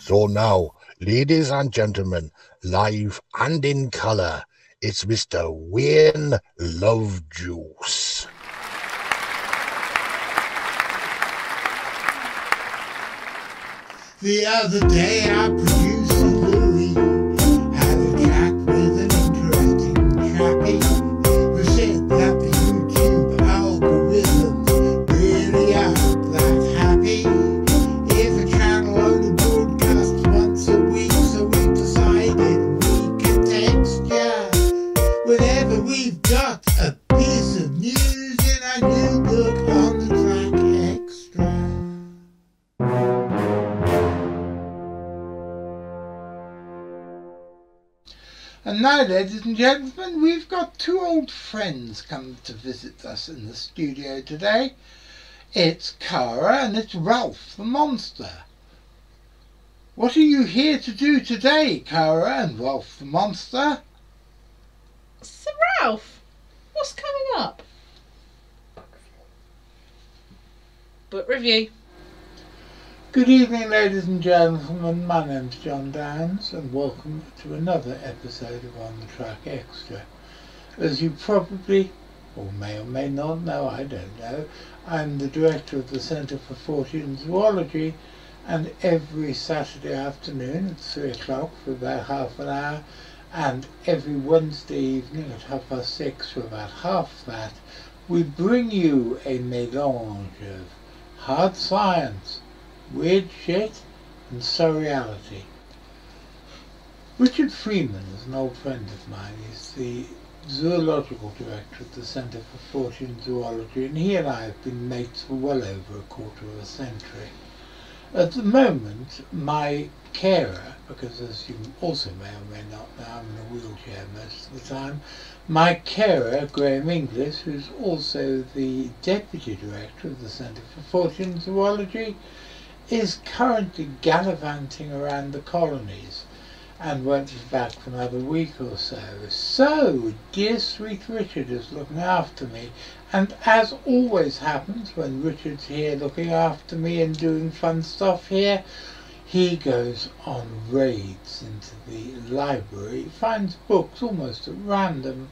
So now, ladies and gentlemen, live and in colour, it's Mr. Wayne Lovejuice. The other day our producer Louis had a chat with an interesting chappie who said that the YouTube algorithms really aren't that happy. If a channel only broadcasts once a week, so we decided we could text ya whenever we've got a piece of news in our new book on the track extra. And now, ladies and gentlemen, we've got two old friends come to visit us in the studio today. It's Cara and it's Ralph the Monster. What are you here to do today, Cara and Ralph the Monster? So Ralph, what's coming up? Book review. Good evening, ladies and gentlemen. My name's John Downs and welcome to another episode of On the Track Extra. As you probably, or may not know, I don't know, I'm the director of the Centre for Fortean Zoology, and every Saturday afternoon at 3 o'clock for about half an hour, and every Wednesday evening at 6:30 for about half that, we bring you a mélange of hard science, weird shit, and surreality. Richard Freeman is an old friend of mine. He's the zoological director at the Centre for Fortean Zoology, and he and I have been mates for well over a quarter of a century. At the moment, my carer, because as you also may or may not know, I'm in a wheelchair most of the time, my carer, Graham Inglis, who's also the deputy director of the Centre for Fortean Zoology, is currently gallivanting around the colonies and won't be back for another week or so. So, dear sweet Richard is looking after me, and as always happens when Richard's here looking after me and doing fun stuff here, he goes on raids into the library, finds books almost at random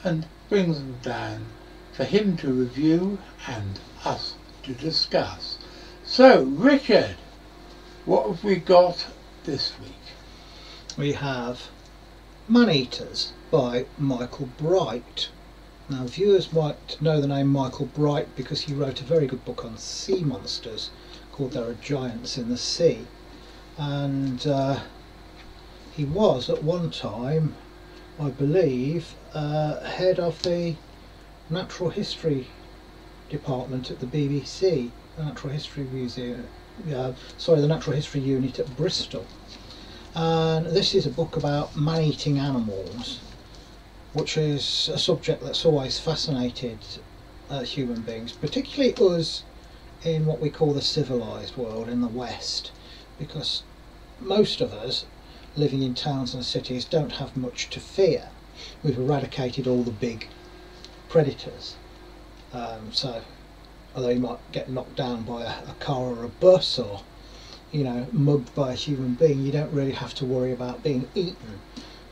and brings them down for him to review and us to discuss. So, Richard, what have we got this week? We have Maneaters by Michael Bright. Now, viewers might know the name Michael Bright because he wrote a very good book on sea monsters called There Are Giants in the Sea. And he was at one time, I believe, head of the Natural History Department at the BBC. The Natural History Museum, the Natural History Unit at Bristol. And this is a book about man-eating animals, which is a subject that's always fascinated human beings, particularly us in what we call the civilised world in the West, because most of us living in towns and cities don't have much to fear. We've eradicated all the big predators. So although you might get knocked down by a car or a bus, or mugged by a human being, you don't really have to worry about being eaten.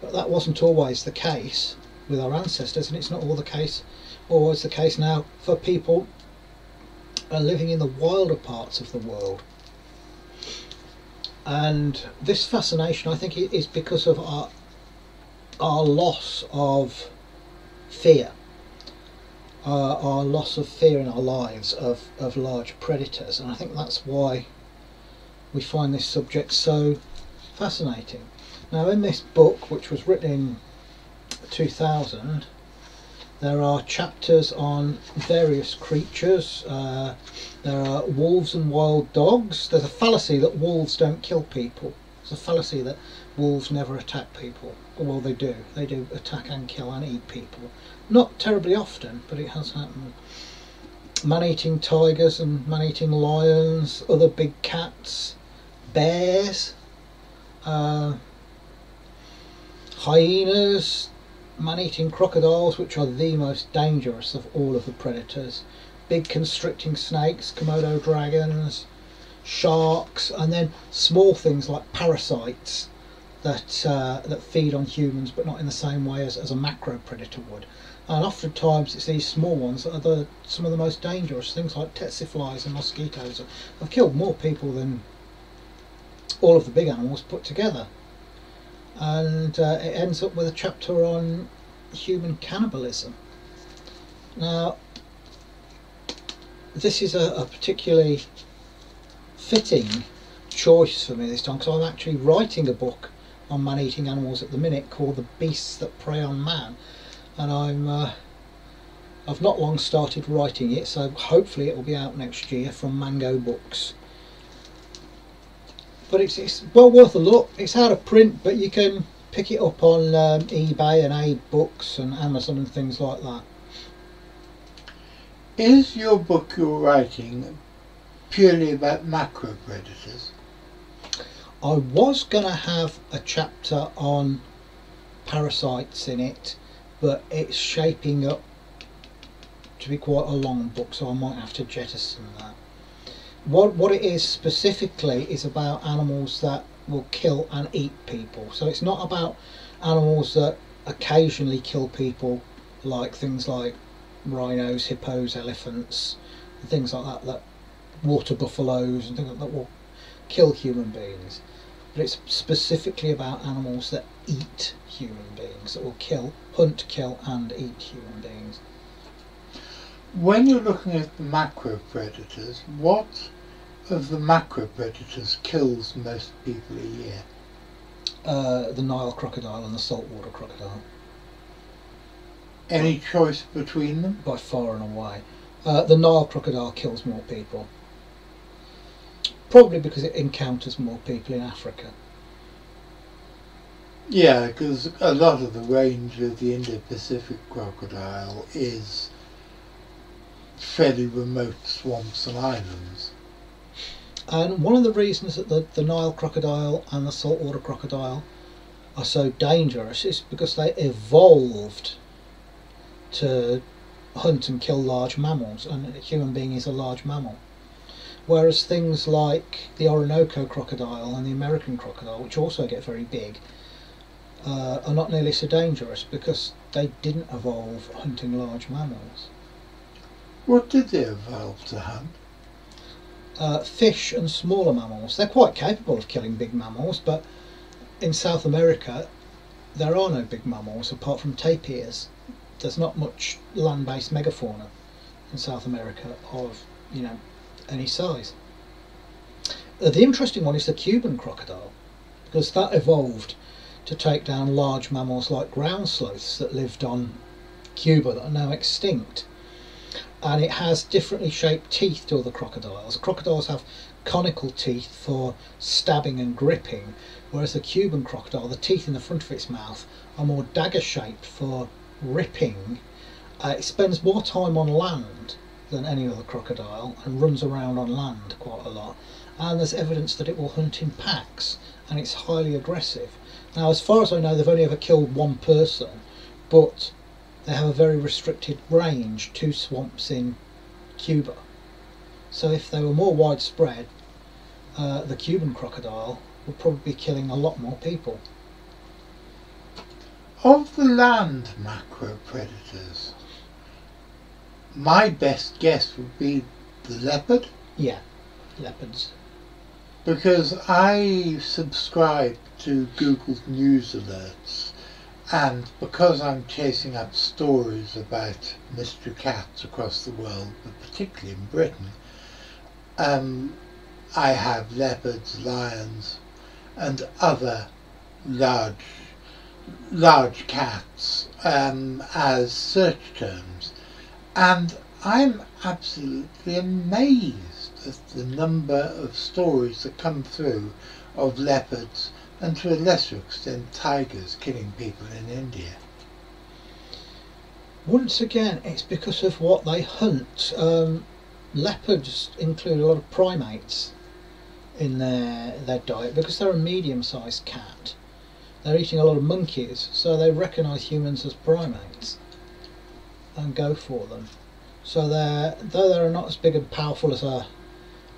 But that wasn't always the case with our ancestors, and it's not always the case now for people living in the wilder parts of the world. And this fascination, I think, is because of our loss of fear. Our loss of fear in our lives of large predators, and I think that's why we find this subject so fascinating. Now, in this book, which was written in 2000, there are chapters on various creatures. There are wolves and wild dogs. There's a fallacy that wolves don't kill people. There's a fallacy that wolves never attack people. Well, they do. They do attack and kill and eat people. Not terribly often, but it has happened. Man-eating tigers and man-eating lions, other big cats, bears, hyenas, man-eating crocodiles, which are the most dangerous of all of the predators, big constricting snakes, Komodo dragons, sharks, and then small things like parasites that that feed on humans, but not in the same way as a macro predator would. And oftentimes it's these small ones that are some of the most dangerous. Things like tsetse flies and mosquitoes have killed more people than all of the big animals put together. And it ends up with a chapter on human cannibalism. Now, this is a particularly fitting choice for me this time, because I'm actually writing a book on man-eating animals at the minute called The Beasts That Prey on Man, and I've not long started writing it, so hopefully it will be out next year from Mango Books. But it's well worth a look. It's out of print, but you can pick it up on eBay and iBooks and Amazon and things like that. Is your book you're writing purely about macro predators? I was going to have a chapter on parasites in it, but it's shaping up to be quite a long book, so I might have to jettison that. What it is specifically is about animals that will kill and eat people. So it's not about animals that occasionally kill people, like things like rhinos, hippos, elephants, and things like that, that water buffaloes and things like that will kill human beings. But it's specifically about animals that eat human beings, that will hunt, kill and eat human beings. When you're looking at the macro predators, what of the macro predators kills most people a year? The Nile crocodile and the saltwater crocodile. Any choice between them? By far and away. The Nile crocodile kills more people. Probably because it encounters more people in Africa. Yeah, because a lot of the range of the Indo-Pacific crocodile is fairly remote swamps and islands. And one of the reasons that the Nile crocodile and the saltwater crocodile are so dangerous is because they evolved to hunt and kill large mammals, and a human being is a large mammal. Whereas things like the Orinoco crocodile and the American crocodile, which also get very big, are not nearly so dangerous because they didn't evolve hunting large mammals. What did they evolve to hunt? Fish and smaller mammals. They're quite capable of killing big mammals, but in South America there are no big mammals apart from tapirs. There's not much land-based megafauna in South America of, any size. The interesting one is the Cuban crocodile, because that evolved to take down large mammals like ground sloths that lived on Cuba that are now extinct. And it has differently shaped teeth to other crocodiles. Crocodiles have conical teeth for stabbing and gripping, whereas the Cuban crocodile, the teeth in the front of its mouth are more dagger shaped for ripping. It spends more time on land than any other crocodile and runs around on land quite a lot, and there's evidence that it will hunt in packs, and it's highly aggressive. Now, as far as I know, they've only ever killed one person, but they have a very restricted range, 2 swamps in Cuba. So if they were more widespread, the Cuban crocodile would probably be killing a lot more people. Of the land macro predators, my best guess would be the leopard. Yeah, leopards. Because I subscribe to Google's news alerts, and because I'm chasing up stories about mystery cats across the world, but particularly in Britain, I have leopards, lions and other large cats as search terms, and I'm absolutely amazed at the number of stories that come through of leopards and to a lesser extent tigers killing people in India. Once again, it's because of what they hunt. Leopards include a lot of primates in their diet because they're a medium-sized cat. They're eating a lot of monkeys, so they recognise humans as primates and go for them. So though they're not as big and powerful as a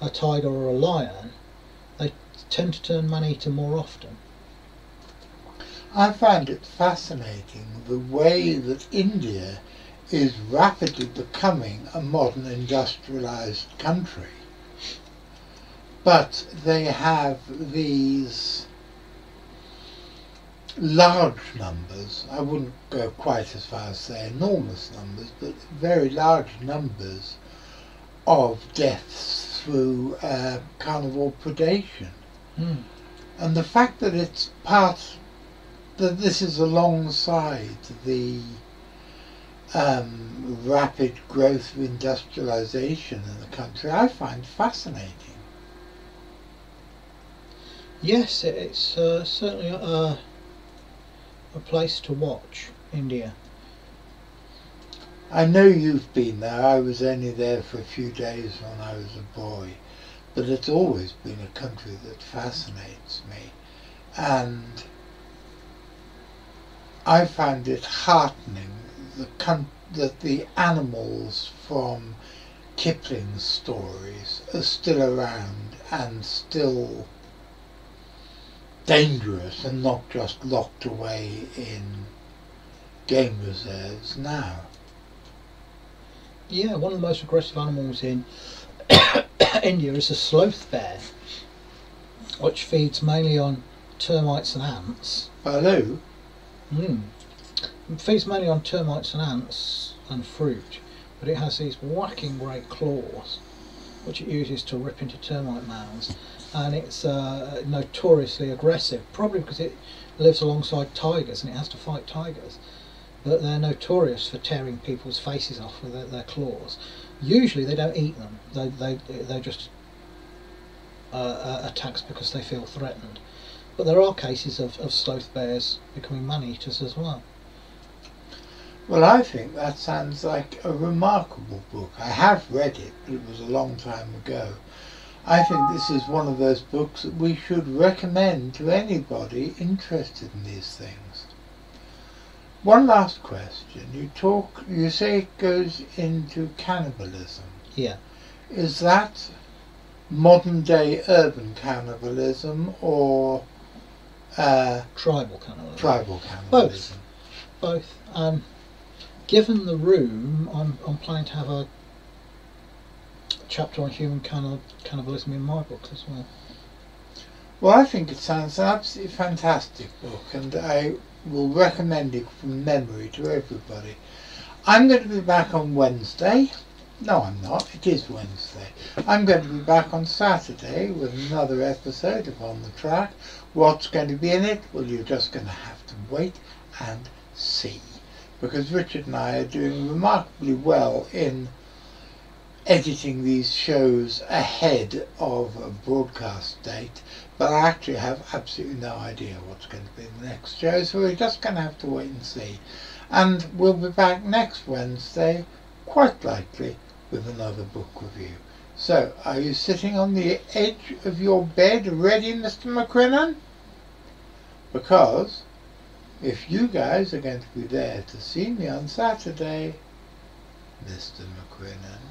a tiger or a lion, they tend to turn Maneater more often. I find it fascinating the way that India is rapidly becoming a modern industrialized country. But they have these large numbers, I wouldn't go quite as far as say enormous numbers, but very large numbers of deaths through carnivore predation. Mm. And the fact that it's that this is alongside the rapid growth of industrialization in the country, I find fascinating. Yes, it's certainly a place to watch, India. I know you've been there. I was only there for a few days when I was a boy, but it's always been a country that fascinates me, and I find it heartening that the animals from Kipling's stories are still around and still dangerous and not just locked away in game reserves now. Yeah, one of the most aggressive animals in India is a sloth bear, which feeds mainly on termites and ants. Baloo? It feeds mainly on termites and ants and fruit, but it has these whacking great claws, which it uses to rip into termite mounds, and it's notoriously aggressive, probably because it lives alongside tigers and it has to fight tigers. But they're notorious for tearing people's faces off with their claws. Usually they don't eat them, they're just attacks because they feel threatened. But there are cases of sloth bears becoming man-eaters as well. Well, I think that sounds like a remarkable book. I have read it, but it was a long time ago. I think this is one of those books that we should recommend to anybody interested in these things. One last question. You say it goes into cannibalism. Yeah. Is that modern day urban cannibalism or Tribal cannibalism. tribal cannibalism? Both. Given the room, I'm planning to have a chapter on human cannibalism in my book as well. Well, I think it sounds an absolutely fantastic book, and I will recommend it from memory to everybody. I'm going to be back on Wednesday. No, I'm not. It is Wednesday. I'm going to be back on Saturday with another episode of On the Track. What's going to be in it? Well, you're just going to have to wait and see, because Richard and I are doing remarkably well in editing these shows ahead of a broadcast date, but I actually have absolutely no idea what's going to be in the next show, so we're just going to have to wait and see. And we'll be back next Wednesday, quite likely, with another book review. So, are you sitting on the edge of your bed ready, Mr. McCrinnan? Because if you guys are going to be there to see me on Saturday, Mr. McCrinnan,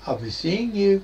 I'll be seeing you.